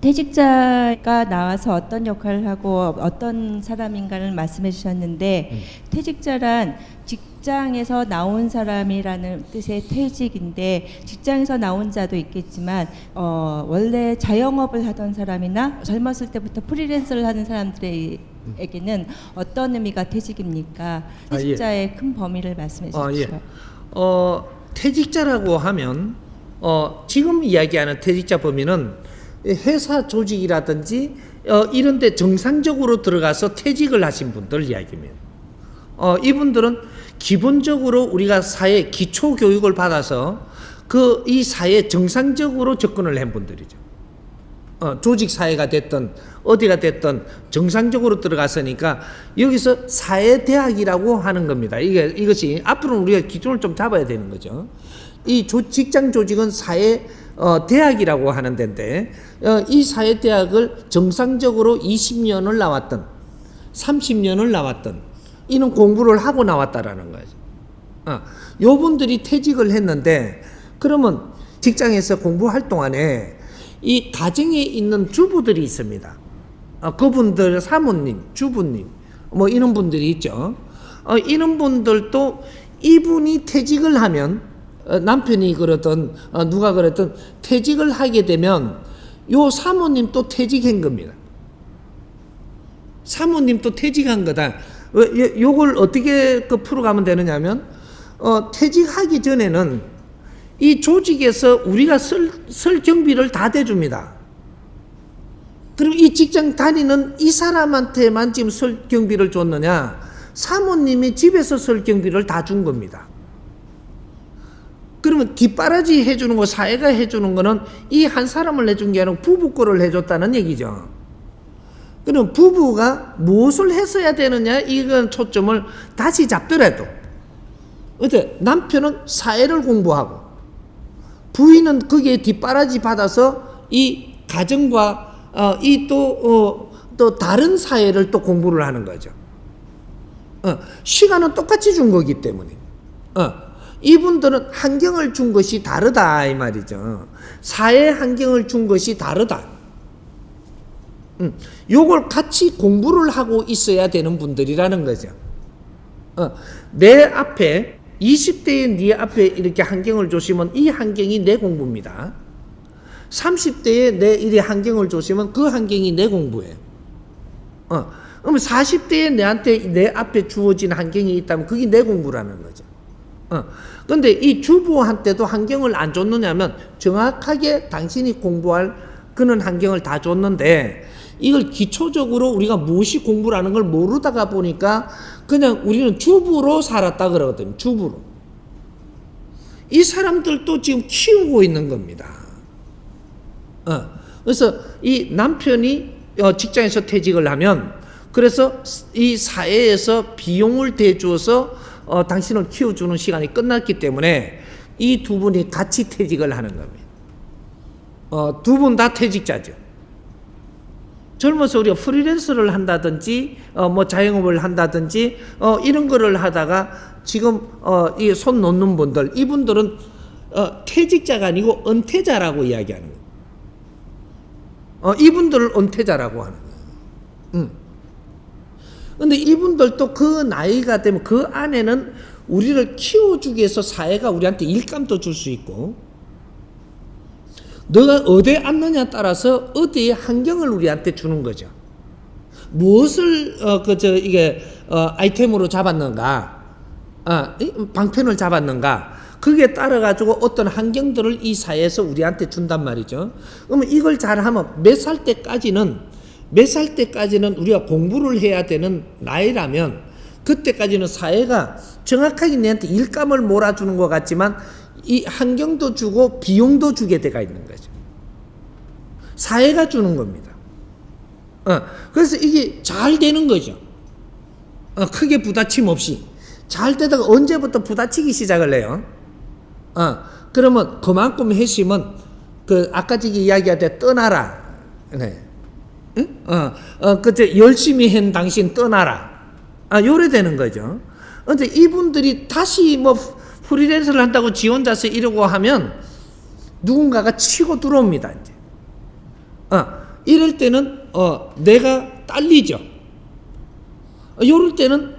퇴직자가 나와서 어떤 역할을 하고 어떤 사람인가를 말씀해 주셨는데 퇴직자란 직장에서 나온 사람이라는 뜻의 퇴직인데 직장에서 나온 자도 있겠지만 원래 자영업을 하던 사람이나 젊었을 때부터 프리랜서를 하는 사람들에게는 어떤 의미가 퇴직입니까? 퇴직자의 큰 범위를 말씀해 주십시오. 퇴직자라고 하면 지금 이야기하는 퇴직자 범위는 회사 조직이라든지 이런 데 정상적으로 들어가서 퇴직을 하신 분들 이야기입니다. 이분들은 기본적으로 우리가 사회 기초 교육을 받아서 이 사회에 정상적으로 접근을 한 분들이죠. 조직 사회가 됐든 어디가 됐든 정상적으로 들어갔으니까 여기서 사회대학이라고 하는 겁니다. 이것이 앞으로는 우리가 기준을 좀 잡아야 되는 거죠. 이 직장 조직은 사회 대학이라고 하는 데인데 이 사회대학을 정상적으로 20년을 나왔던 30년을 나왔던 이런 공부를 하고 나왔다라는 거죠. 요분들이 퇴직을 했는데 그러면 직장에서 공부할 동안에 이 가정에 있는 주부들이 있습니다. 그분들 사모님, 주부님 뭐 이런 분들이 있죠. 이런 분들도 이분이 퇴직을 하면 남편이 그러든 누가 그러든 퇴직을 하게 되면 요 사모님 또 퇴직한 겁니다. 사모님 또 퇴직한 거다. 요걸 어떻게 풀어가면 되느냐면 퇴직하기 전에는 이 조직에서 우리가 설 경비를 다 대줍니다. 그럼 이 직장 다니는 이 사람한테만 지금 설 경비를 줬느냐? 사모님이 집에서 설 경비를 다 준 겁니다. 그러면 뒷바라지 해주는 거, 사회가 해주는 거는 이 한 사람을 해준 게 아니라 부부 거를 해줬다는 얘기죠. 그럼 부부가 무엇을 했어야 되느냐, 이건 초점을 다시 잡더라도, 어때? 남편은 사회를 공부하고, 부인은 거기에 뒷바라지 받아서 이 가정과, 또 다른 사회를 또 공부를 하는 거죠. 시간은 똑같이 준 거기 때문에. 이분들은 환경을 준 것이 다르다 이 말이죠. 사회 환경을 준 것이 다르다. 요걸 같이 공부를 하고 있어야 되는 분들이라는 거죠. 내 앞에 20대의 네 앞에 이렇게 환경을 주시면 이 환경이 내 공부입니다. 30대에 내 이래 환경을 주시면 그 환경이 내 공부예요. 그러면 40대에 내 앞에 주어진 환경이 있다면 그게 내 공부라는 거죠. 근데 이 주부한테도 환경을 안 줬느냐면 정확하게 당신이 공부할 그런 환경을 다 줬는데 이걸 기초적으로 우리가 무엇이 공부라는 걸 모르다가 보니까 그냥 우리는 주부로 살았다 그러거든요. 주부로. 이 사람들도 지금 키우고 있는 겁니다. 그래서 이 남편이 직장에서 퇴직을 하면 그래서 이 사회에서 비용을 대주어서 당신을 키워주는 시간이 끝났기 때문에 이 두 분이 같이 퇴직을 하는 겁니다. 두 분 다 퇴직자죠. 젊어서 우리가 프리랜서를 한다든지 뭐 자영업을 한다든지 이런 거를 하다가 지금 이 손 놓는 분들, 이분들은 퇴직자가 아니고 은퇴자라고 이야기하는 거예요. 이분들을 은퇴자라고 하는 거예요. 근데 이분들도 그 나이가 되면 그 안에는 우리를 키워주기 위해서 사회가 우리한테 일감도 줄 수 있고, 너가 어디에 앉느냐에 따라서 어디에 환경을 우리한테 주는 거죠. 무엇을 아이템으로 잡았는가, 방편을 잡았는가, 그게 따라 가지고 어떤 환경들을 이 사회에서 우리한테 준단 말이죠. 그러면 이걸 잘하면 몇 살 때까지는 우리가 공부를 해야 되는 나이라면 그때까지는 사회가 정확하게 내한테 일감을 몰아주는 것 같지만 이 환경도 주고 비용도 주게 돼가 있는 거죠. 사회가 주는 겁니다. 그래서 이게 잘 되는 거죠. 크게 부딪힘 없이 잘 되다가 언제부터 부딪히기 시작을 해요? 그러면 그만큼 핵심은 그 아까 저기 이야기할 떠나라. 네. 응? 그때 열심히 한 당신 떠나라. 요래 되는 거죠. 근데 이분들이 다시 뭐 프리랜서를 한다고 지 혼자서 이러고 하면 누군가가 치고 들어옵니다. 이제. 이럴 때는 내가 딸리죠. 요럴 때는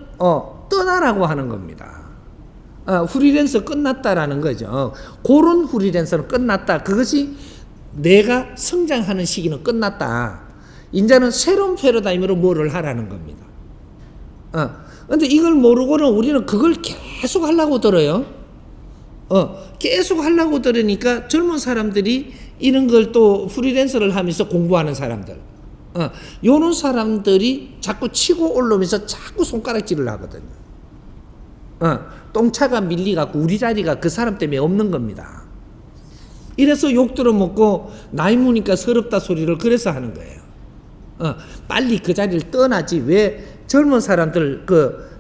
떠나라고 하는 겁니다. 프리랜서 끝났다라는 거죠. 그런 프리랜서는 끝났다. 그것이 내가 성장하는 시기는 끝났다. 이제는 새로운 패러다임으로 뭐를 하라는 겁니다. 근데 이걸 모르고는 우리는 그걸 계속 하려고 들어요. 계속 하려고 들으니까 젊은 사람들이 이런 걸 또 프리랜서를 하면서 공부하는 사람들, 요런 사람들이 자꾸 치고 올라오면서 자꾸 손가락질을 하거든요. 똥차가 밀리갖고 우리 자리가 그 사람 때문에 없는 겁니다. 이래서 욕 들어먹고 나이 무니까 서럽다 소리를 그래서 하는 거예요. 빨리 그 자리를 떠나지 왜 젊은 사람들 그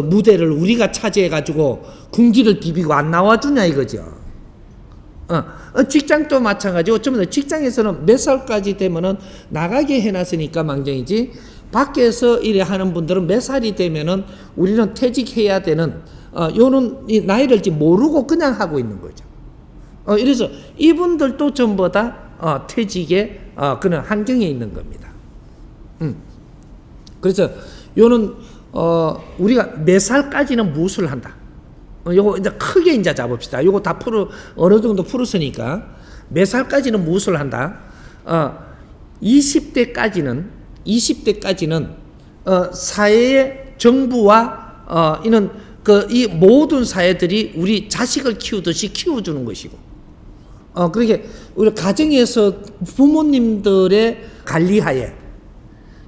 무대를 우리가 차지해가지고 궁지를 비비고 안 나와주냐 이거죠. 직장도 마찬가지고 어쩌면 직장에서는 몇 살까지 되면은 나가게 해놨으니까 망정이지 밖에서 일에 하는 분들은 몇 살이 되면은 우리는 퇴직해야 되는 요는 이 나이를 모르고 그냥 하고 있는 거죠. 이래서 이분들도 전부 다 퇴직의 그런 환경에 있는 겁니다. 그래서 요는 우리가 몇 살까지는 무엇을 한다. 요거 이제 크게 이제 잡읍시다. 요거 다 어느 정도 풀었으니까 몇 살까지는 무엇을 한다. 20대까지는 사회의 정부와 이는 이 모든 사회들이 우리 자식을 키우듯이 키워주는 것이고, 그렇게 우리 가정에서 부모님들의 관리하에,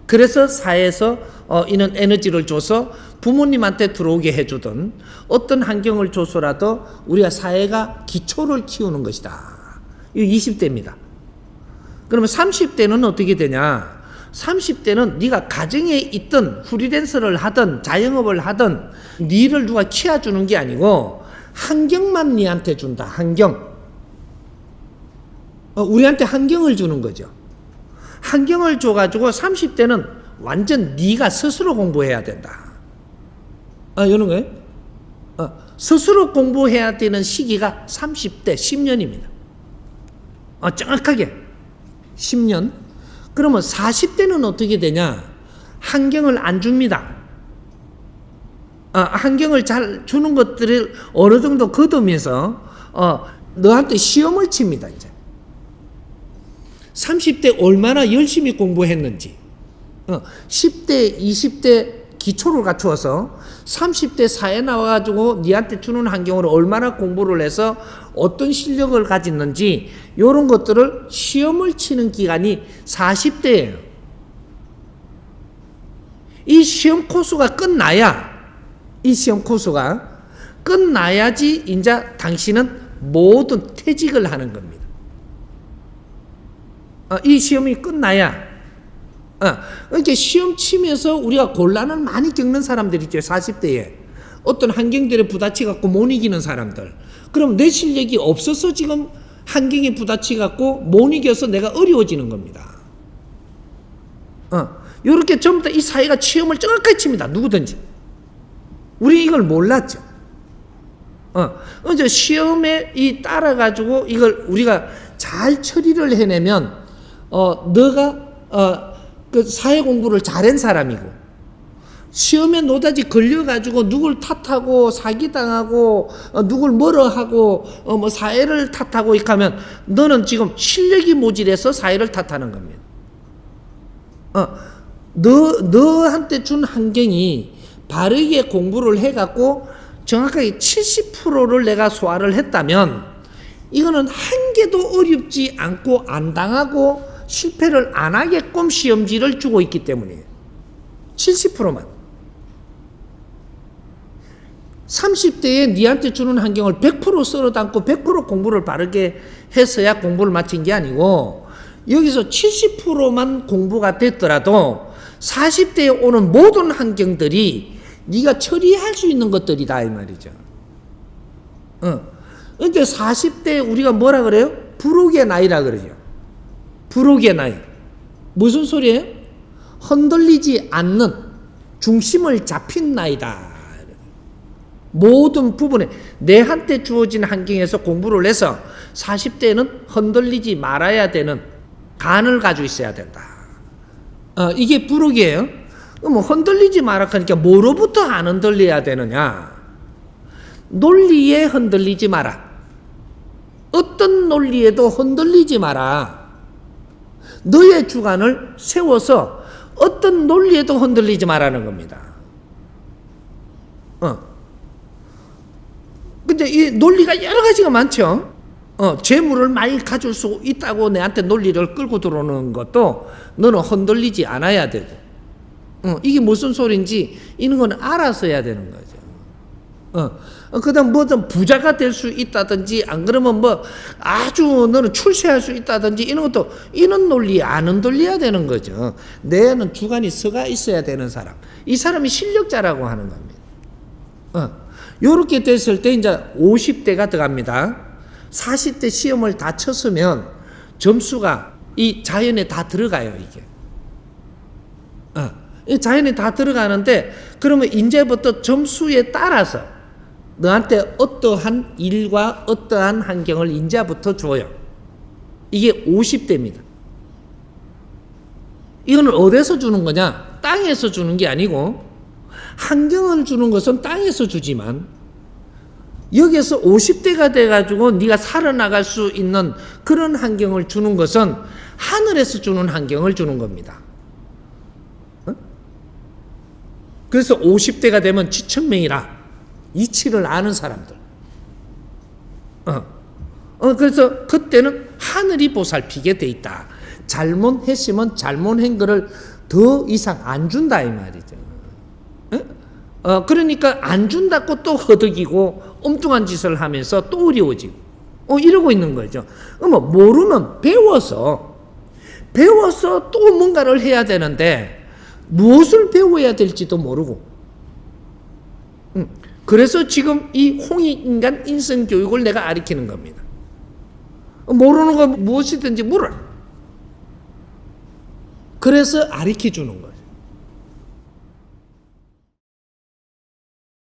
그래서 사회에서 이는 에너지를 줘서 부모님한테 들어오게 해주던 어떤 환경을 줘서라도 우리가 사회가 기초를 키우는 것이다. 이 20대입니다. 그러면 30대는 어떻게 되냐? 30대는 네가 가정에 있던 프리랜서를 하든 자영업을 하든 니를 누가 키워주는 게 아니고 환경만 니한테 준다. 환경. 우리한테 환경을 주는 거죠. 환경을 줘가지고 30대는 완전 네가 스스로 공부해야 된다. 이런 거예요. 스스로 공부해야 되는 시기가 30대 10년입니다. 정확하게 10년. 그러면 40대는 어떻게 되냐? 환경을 안 줍니다. 환경을 잘 주는 것들을 어느 정도 거두면서 너한테 시험을 칩니다. 이제 30대 얼마나 열심히 공부했는지, 10대 20대 기초를 갖추어서 30대 사회 나와가지고 니한테 주는 환경으로 얼마나 공부를 해서 어떤 실력을 가졌는지 이런 것들을 시험을 치는 기간이 40대예요. 이 시험 코스가 끝나야지 이제 당신은 모든 퇴직을 하는 겁니다. 이 시험이 끝나야. 그러니까 시험 치면서 우리가 곤란을 많이 겪는 사람들 있죠. 40대에 어떤 환경들에 부딪혀 갖고 못 이기는 사람들. 그럼 내 실력이 없어서 지금 환경에 부딪혀 갖고 못 이겨서 내가 어려워지는 겁니다. 이렇게 전부 다 이 사회가 시험을 정확하게 칩니다. 누구든지. 우리 이걸 몰랐죠. 이제 시험에 따라가지고 이걸 우리가 잘 처리를 해내면 너가 그 사회 공부를 잘한 사람이고, 시험에 노다지 걸려가지고 누굴 탓하고 사기당하고 누굴 뭐라 하고 뭐 사회를 탓하고 이렇게 하면 너는 지금 실력이 모질해서 사회를 탓하는 겁니다. 너한테 준 환경이 바르게 공부를 해갖고 정확하게 70%를 내가 소화를 했다면 이거는 한 개도 어렵지 않고 안 당하고 실패를 안 하게끔 시험지를 주고 있기 때문에 70%만. 30대에 니한테 주는 환경을 100% 썰어 담고 100% 공부를 바르게 해서야 공부를 마친 게 아니고 여기서 70%만 공부가 됐더라도 40대에 오는 모든 환경들이 네가 처리할 수 있는 것들이다 이 말이죠. 근데 40대 우리가 뭐라 그래요? 불혹의 나이라 그러죠. 불혹의 나이. 무슨 소리예요? 흔들리지 않는 중심을 잡힌 나이다. 모든 부분에 내한테 주어진 환경에서 공부를 해서 40대는 흔들리지 말아야 되는 간을 가지고 있어야 된다. 이게 불혹이에요. 뭐 흔들리지 마라 하니까 뭐로부터 안 흔들려야 되느냐? 논리에 흔들리지 마라. 어떤 논리에도 흔들리지 마라. 너의 주관을 세워서 어떤 논리에도 흔들리지 마라는 겁니다. 근데 이 논리가 여러 가지가 많죠. 재물을 많이 가질 수 있다고 내한테 논리를 끌고 들어오는 것도 너는 흔들리지 않아야 되고, 이게 무슨 소리인지 이런 건 알아서 해야 되는 거죠. 그다음 뭐든 부자가 될 수 있다든지, 안 그러면 뭐 아주 너는 출세할 수 있다든지 이런 것도 이런 논리에 안 흔들려야 되는 거죠. 내는 주관이 서가 있어야 되는 사람, 이 사람이 실력자라고 하는 겁니다. 요렇게 됐을 때 이제 50대가 들어갑니다. 40대 시험을 다 쳤으면 점수가 이 자연에 다 들어가요, 이게. 이 자연에 다 들어가는데, 그러면 이제부터 점수에 따라서 너한테 어떠한 일과 어떠한 환경을 이제부터 줘요. 이게 50대입니다. 이거는 어디서 주는 거냐? 땅에서 주는 게 아니고, 환경을 주는 것은 땅에서 주지만 여기에서 50대가 돼가지고 네가 살아나갈 수 있는 그런 환경을 주는 것은 하늘에서 주는 환경을 주는 겁니다. 그래서 50대가 되면 지천명이라 이치를 아는 사람들. 그래서 그때는 하늘이 보살피게 돼 있다. 잘못했으면 잘못한 거를 더 이상 안 준다 이 말이죠. 그러니까 안 준다고 또 허덕이고 엉뚱한 짓을 하면서 또 어려워지고 이러고 있는 거죠. 모르면 배워서 또 뭔가를 해야 되는데 무엇을 배워야 될지도 모르고, 그래서 지금 이 홍익인간 인성교육을 내가 가르치는 겁니다. 모르는 거 무엇이든지 물어라. 그래서 가르쳐 주는 거예요.